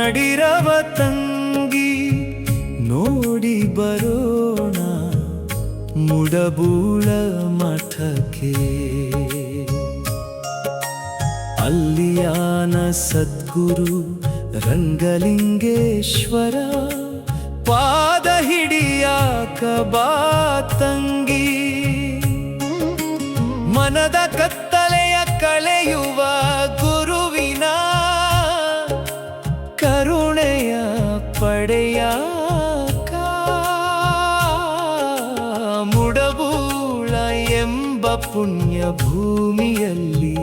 ನಡಿರವ ತಂಗಿ ನೋಡಿ ಬರೋಣ ಮುಡಬೂಳ ಮಠಕ್ಕೆ. ಅಲ್ಲಿಯಾನ ಸದ್ಗುರು ರಂಗಲಿಂಗೇಶ್ವರ ಪಾದ ಹಿಡಿಯಾಕ ಬಾ ತಂಗಿ. ಮನದ ಕತ್ತಲೆಯ ಕಳೆಯುವ ಗುರುವಿನ ಕರುಣೆಯ ಪಡೆಯಾಕ ಮುಡಬೂಳ ಎಂಬ ಪುಣ್ಯ ಭೂಮಿಯಲ್ಲಿ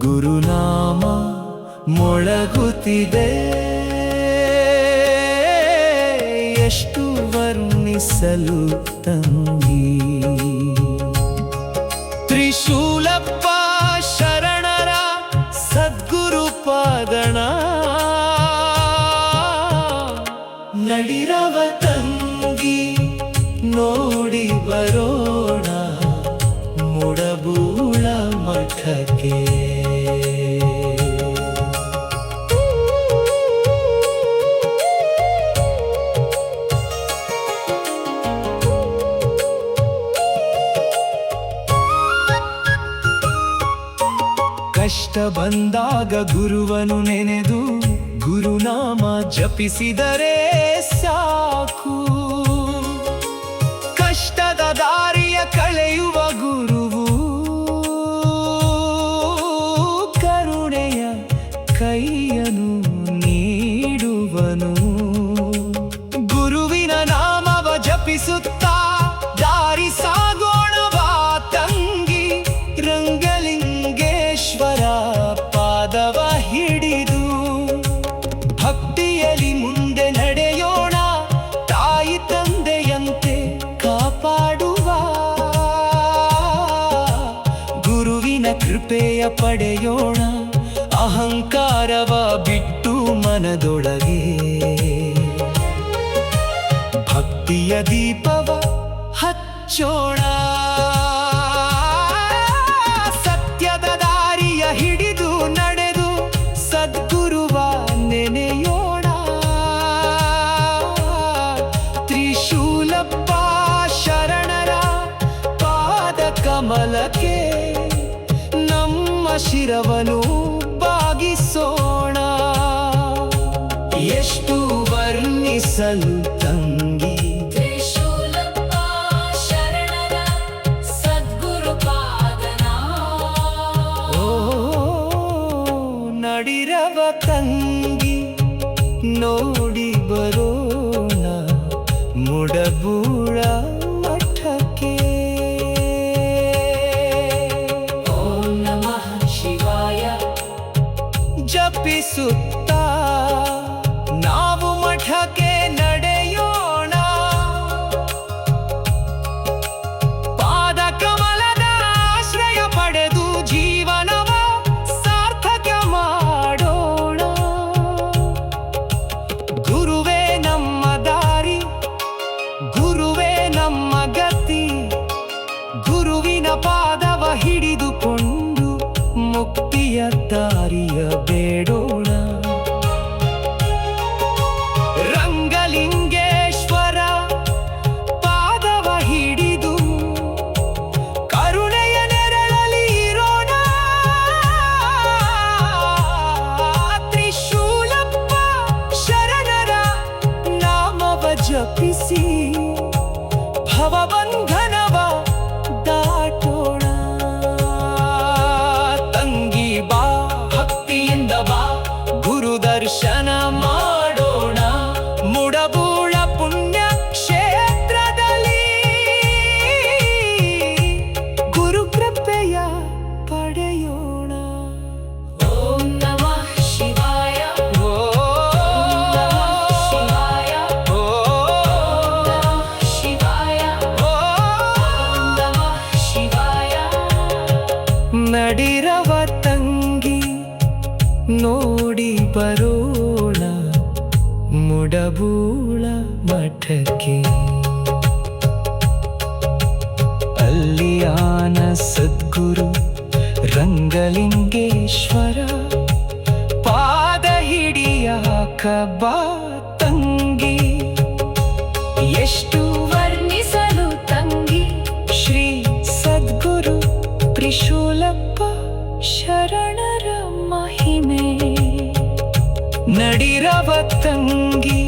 ಗುರುನಾಮ ಮೊಳಗುತ್ತಿದೆ. ಎಷ್ಟು ವರ್ಣಿಸಲು ತಂಗಿ. ತ್ರಿಶೂಲಪ್ಪ ಶರಣರ ಸದ್ಗುರು ಪಾದಣ. ನಡಿರವ ತಂಗಿ ನೋಡಿ ಬರೋಣ ಮುಡಬೂಳ ಮಠಕ್ಕೆ. ಕಷ್ಟ ಬಂದಾಗ ಗುರುವನು ನೆನೆದು ಗುರುನಾಮ ಜಪಿಸಿದರೆ ಸಾಕು. ಕಷ್ಟದ ದಾರಿಯ ಕಳೆಯುವ ಗುರುವು ಕರುಣೆಯ ಕೈಯನ್ನು ನೀಡುವನು. ಗುರುವಿನ ನಾಮವ ಜಪಿಸುತ್ತಾ ದಾರಿ ಸಾಗೋಣವಾ ತಂಗಿ. ರಂಗಲಿಂಗೇಶ್ವರ ಪಾದವ ಹಿಡಿದು ಭಕ್ತಿಯಲ್ಲಿ ಮುಂದೆ ನಡೆಯೋಣ. ತಾಯಿ ತಂದೆಯಂತೆ ಕಾಪಾಡುವ ಗುರುವಿನ ಕೃಪೆಯ ಪಡೆಯೋಣ. ಅಹಂಕಾರವ ಬಿಟ್ಟು ಮನದೊಳಗೆ ಭಕ್ತಿಯ ದೀಪವ ಹಚ್ಚೋಣ. ಸತ್ಯದ ದಾರಿಯ ಹಿಡಿದು ನಡೆದು ಸದ್ಗುರುವ ನೆನೆಯೋಣ. ತ್ರಿಶೂಲಪ್ಪ ಶರಣರ ಪಾದ ಕಮಲಕ್ಕೆ ನಮ್ಮ ಶಿರವನ್ನು ಬಾಗಿಸೋಣ. ಎಷ್ಟು ವರ್ಣಿಸಲು ತಂಗಿ. ತ್ರಿಶೂಲಪ್ಪ ಶರಣರ ಸದ್ಗುರು ಪಾದನ. ಓ ನಡಿರವ ತಂಗಿ ನೋಡಿ ಬರೋಣ ಮುಡಬೂಳ ಮಠಕ್ಕೆ. ಓಂ ನಮಃ ಶಿವಾಯ ಜಪಿಸುತ್ತಾ ನಾವು ಮಠಕ್ಕೆ ನಡೆಯೋಣ. ಪಾದ ಕಮಲದ ಆಶ್ರಯ ಪಡೆದು ಜೀವನವ ಸಾರ್ಥಕ ಮಾಡೋಣ. ಗುರುವೇ ನಮ್ಮ ದಾರಿ, ಗುರುವೇ ನಮ್ಮ ಗತಿ. ಗುರುವಿನ ಪಾದವ ಹಿಡಿದುಕೊಂಡು ಮುಕ್ತಿಯ ದಾರಿಯ ಬೇಡೋಣ. ರಂಗಲಿಂಗೇಶ್ವರ ಪಾದವ ಹಿಡಿದು ಕರುಣೆಯ ನೆರಳಲ್ಲಿ ಇರೋಣ. ತ್ರಿಶೂಲಪ್ಪ ಶರಣರ ನಾಮವ ಜಪಿಸಿ ಭವಬಂಧನವ ದಾಟೋಣ. ತಂಗಿ ಬಾ ಭಕ್ತಿಯಿಂದ ಬಾ ಗುರು ದರ್ಶನ ಮಾಡೋಣ. ಮುಡಬೂಳ ಪುಣ್ಯ ಕ್ಷೇತ್ರದಲ್ಲಿ ಗುರು ಕೃಪೆಯ ಪಡೆಯೋಣ. ಓಂ ನಮಃ ಶಿವಾಯ ಓಂ ನಮಃ ಶಿವಾಯ ಓಂ ನಮಃ ಶಿವಾಯ ಓಂ ನಮಃ ಶಿವಾಯ. ನಡಿರವ ತಂಗಿ ನೋಡಿ ಬರೋಣ ಮುಡಬೂಳ ಮಠಕ್ಕೆ. ಅಲ್ಲಿಯಾನ ಸದ್ಗುರು ರಂಗಲಿಂಗೇಶ್ವರ ಪಾದ ಹಿಡಿಯ ಬಾ ತಂಗಿ, ಎಷ್ಟು ವರ್ಣಿಸಲು ತಂಗಿ ಶ್ರೀ ಸದ್ಗುರು ತ್ರಿಶೂಲಪ್ಪ ಶರಣರ ಮಹಿಮೆ. ನಡಿರವ ತಂಗಿ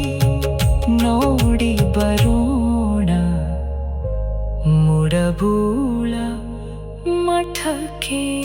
ನೋಡಿ ಬರೋಣ ಮುಡಬೂಳ ಮಠಕ್ಕೆ.